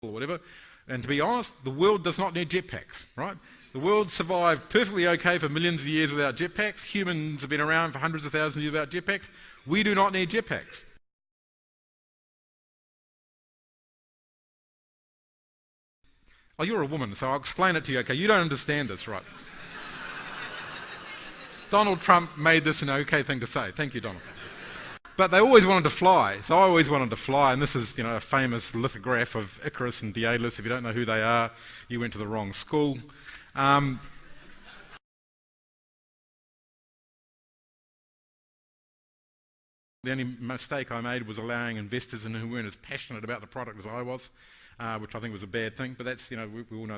or whatever. And to be honest, the world does not need jetpacks, right? The world survived perfectly okay for millions of years without jetpacks. Humans have been around for hundreds of thousands of years without jetpacks. We do not need jetpacks. Oh, you're a woman, so I'll explain it to you. Okay, you don't understand this, right? Donald Trump made this an okay thing to say. Thank you, Donald. But they always wanted to fly, so I always wanted to fly, and this is, a famous lithograph of Icarus and Daedalus. If you don't know who they are, you went to the wrong school. The only mistake I made was allowing investors in who weren't as passionate about the product as I was, which I think was a bad thing, but that's, we all know.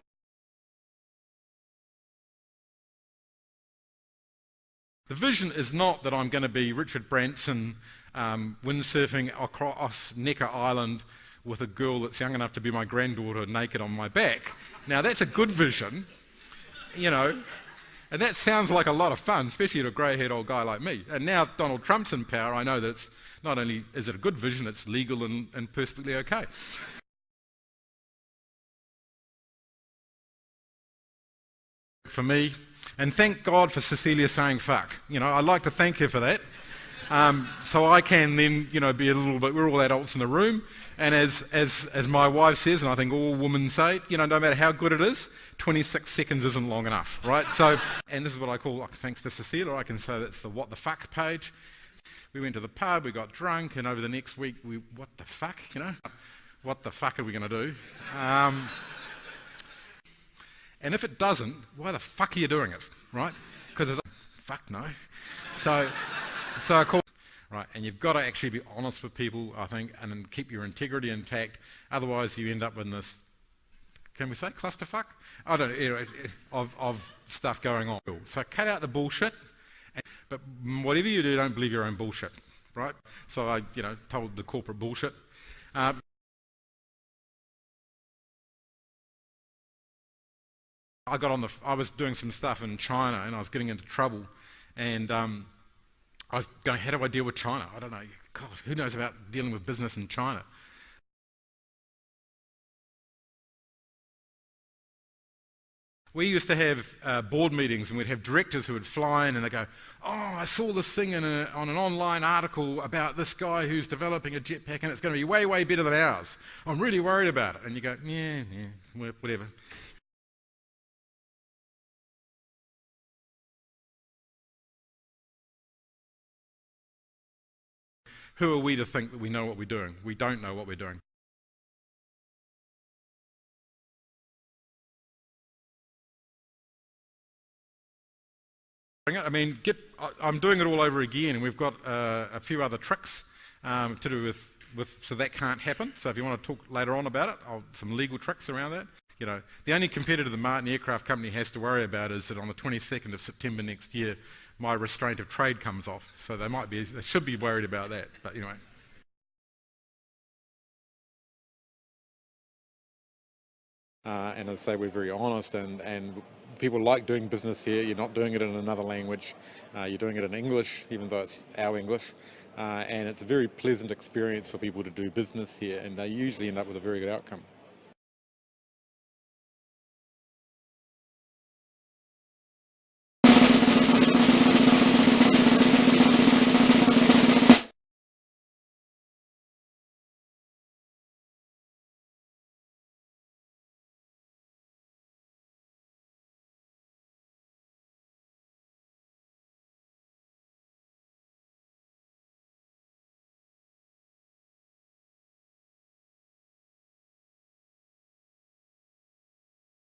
The vision is not that I'm going to be Richard Branson windsurfing across Necker Island with a girl that's young enough to be my granddaughter naked on my back. Now that's a good vision, and that sounds like a lot of fun, especially to a grey-haired old guy like me. And now Donald Trump's in power, I know that it's not only is it a good vision, it's legal and perfectly okay. For me, and thank God for Cecilia saying fuck. I'd like to thank her for that. So I can then, be a little bit, we're all adults in the room, and as my wife says, and I think all women say, no matter how good it is, 26 seconds isn't long enough, right? So, and this is what I call, thanks to Cecilia, I can say that's the what the fuck page. We went to the pub, we got drunk, and over the next week, what the fuck, what the fuck are we going to do? And if it doesn't, why the fuck are you doing it, right? Because it's fuck no. So I call, right, and you've got to actually be honest with people, I think, and then keep your integrity intact. Otherwise, you end up in this, can we say clusterfuck? I don't know, of stuff going on. So cut out the bullshit, but whatever you do, don't believe your own bullshit, right? So I, told the corporate bullshit. I was doing some stuff in China and I was getting into trouble, and I was going, how do I deal with China? I don't know. God, who knows about dealing with business in China? We used to have board meetings, and we'd have directors who would fly in and they'd go, oh, I saw this thing on an online article about this guy who's developing a jetpack and it's going to be way, way better than ours. I'm really worried about it. And you go, yeah, whatever. Who are we to think that we know what we're doing? We don't know what we're doing. I mean, I'm doing it all over again, and we've got a few other tricks to do with so that can't happen. So if you want to talk later on about it, some legal tricks around that. The only competitor the Martin Aircraft Company has to worry about is that on the 22nd of September next year, my restraint of trade comes off. So they should be worried about that. But anyway. And as I say, we're very honest, and people like doing business here. You're not doing it in another language. You're doing it in English, even though it's our English. And it's a very pleasant experience for people to do business here, and they usually end up with a very good outcome.